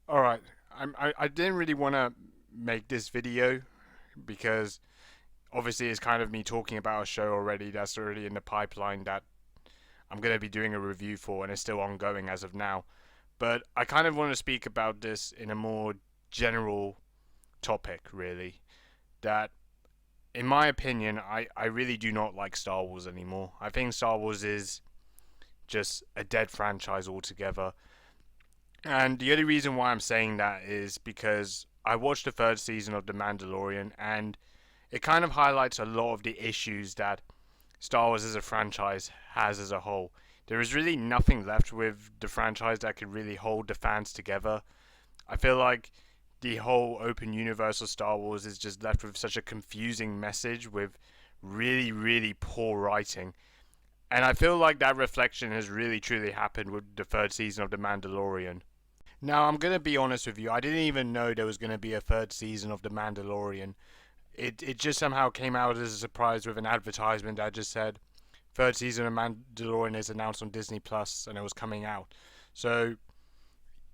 All right, I didn't really want to make this video because obviously it's kind of me talking about a show already that's already in the pipeline that I'm going to be doing a review for, and it's still ongoing as of now. But I kind of want to speak about this in a more general topic, really. That, in my opinion, I really do not like Star Wars anymore. I think Star Wars is just a dead franchise altogether. And the only reason why I'm saying that is because I watched the third season of The Mandalorian, and it kind of highlights a lot of the issues that Star Wars as a franchise has as a whole. There is really nothing left with the franchise that could really hold the fans together. I feel like the whole open universe of Star Wars is just left with such a confusing message with really, really poor writing. And I feel like that reflection has really truly happened with the third season of The Mandalorian. Now, I'm going to be honest with you, I didn't even know there was going to be a third season of The Mandalorian. It just somehow came out as a surprise with an advertisement that just said third season of Mandalorian is announced on Disney Plus and it was coming out. So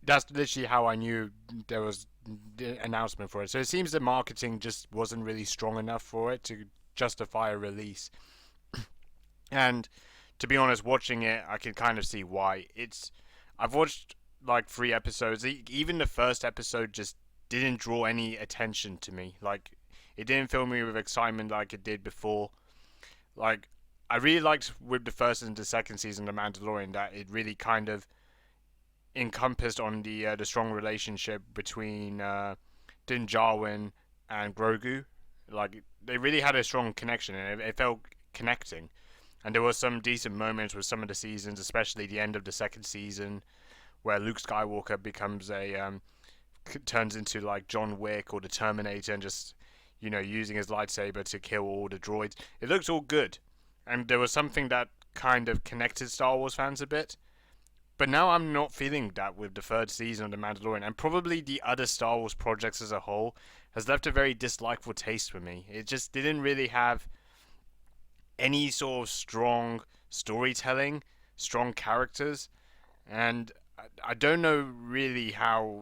that's literally how I knew there was the announcement for it. So it seems the marketing just wasn't really strong enough for it to justify a release. And to be honest, watching it, I can kind of see why. I've watched like 3 episodes. Even the first episode just didn't draw any attention to me. Like it didn't fill me with excitement like it did before. Like I really liked with the first and the second season of Mandalorian that it really kind of encompassed on the strong relationship between Din Djarin and Grogu. Like they really had a strong connection, and it felt connecting. And there were some decent moments with some of the seasons, especially the end of the second season, where Luke Skywalker becomes turns into like John Wick or the Terminator, and just using his lightsaber to kill all the droids. It looks all good, and there was something that kind of connected Star Wars fans a bit. But now I'm not feeling that with the third season of The Mandalorian, and probably the other Star Wars projects as a whole has left a very dislikeful taste for me. It just didn't really have any sort of strong storytelling, strong characters, and I don't know really how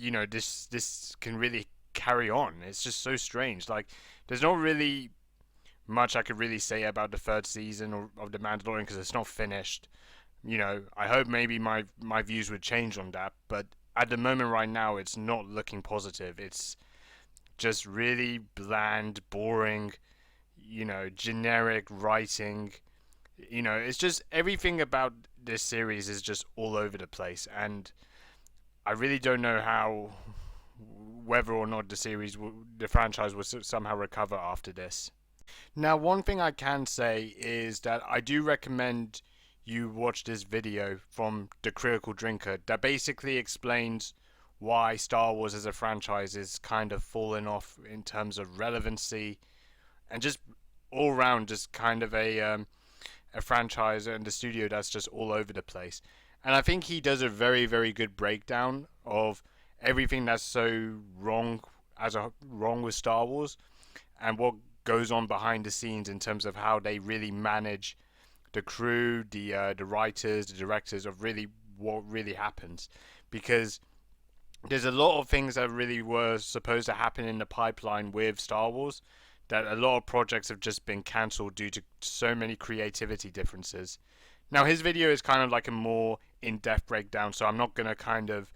this can really carry on. It's just so strange. Like there's not really much I could really say about the third season of The Mandalorian because it's not finished. I hope maybe my views would change on that, but at the moment right now it's not looking positive. It's just really bland, boring, generic writing. It's just everything about this series is just all over the place, and I really don't know how whether or not the franchise will somehow recover after this. Now, one thing I can say is that I do recommend you watch this video from The Critical Drinker that basically explains why Star Wars as a franchise is kind of fallen off in terms of relevancy and just all around just kind of a franchise and a studio that's just all over the place. And I think he does a very, very good breakdown of everything that's so wrong with Star Wars and what goes on behind the scenes in terms of how they really manage the crew, the writers, the directors of really what really happens. Because there's a lot of things that really were supposed to happen in the pipeline with Star Wars that a lot of projects have just been cancelled due to so many creativity differences. Now his video is kind of like a more in-depth breakdown, so I'm not going to kind of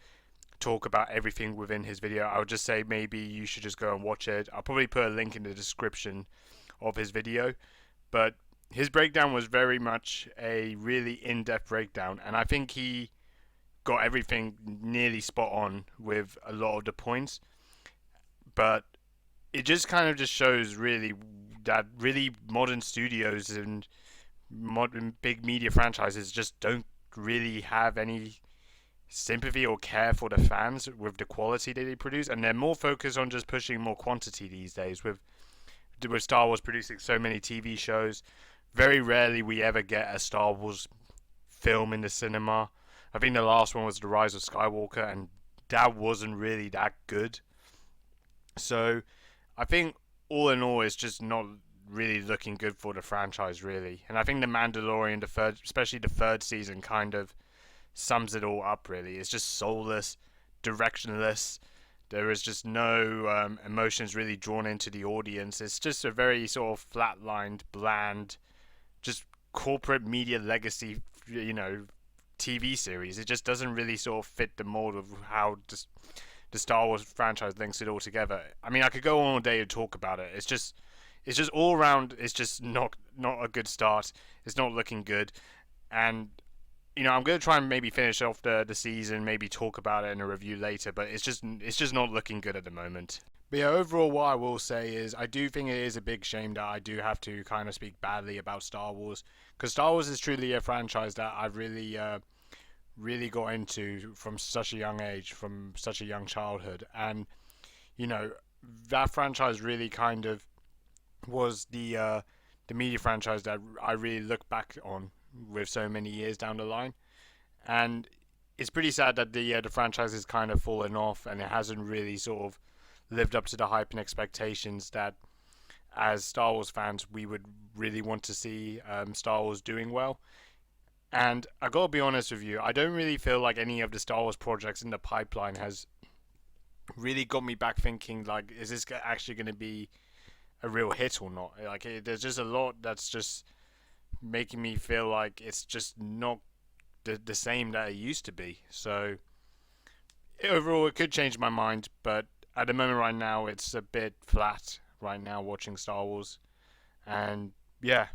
talk about everything within his video. I would just say maybe you should just go and watch it. I'll probably put a link in the description of his video, but his breakdown was very much a really in-depth breakdown, and I think he got everything nearly spot on with a lot of the points. But it just kind of just shows really that really modern studios and modern big media franchises just don't really have any sympathy or care for the fans with the quality that they produce, and they're more focused on just pushing more quantity these days. With Star Wars producing so many TV shows, very rarely we ever get a Star Wars film in the cinema. I think the last one was The Rise of Skywalker, and that wasn't really that good. So I think all in all, it's just not really looking good for the franchise, really. And I think The Mandalorian, especially the third season, kind of sums it all up. Really, it's just soulless. directionless. There is just no emotions really drawn into the audience. It's just a very sort of flatlined, bland, just corporate media legacy, TV series. It just doesn't really sort of fit the mold of how the Star Wars franchise links it all together. I mean, I could go on all day and talk about it. It's just all around. It's just not a good start. It's not looking good, and I'm going to try and maybe finish off the season, maybe talk about it in a review later, but it's just not looking good at the moment. But yeah, overall, what I will say is I do think it is a big shame that I do have to kind of speak badly about Star Wars, because Star Wars is truly a franchise that I've really got into from such a young age, from such a young childhood, and you know that franchise really kind of was the media franchise that I really look back on with so many years down the line, and it's pretty sad that the franchise has kind of fallen off and it hasn't really sort of lived up to the hype and expectations that as Star Wars fans we would really want to see Star Wars doing well. And I gotta be honest with you, I don't really feel like any of the Star Wars projects in the pipeline has really got me back thinking like, is this actually going to be a real hit or not? Like, there's just a lot that's just making me feel like it's just not the same that it used to be. So overall, it could change my mind, but at the moment right now, it's a bit flat right now watching Star Wars. And yeah,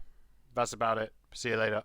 that's about it. See you later.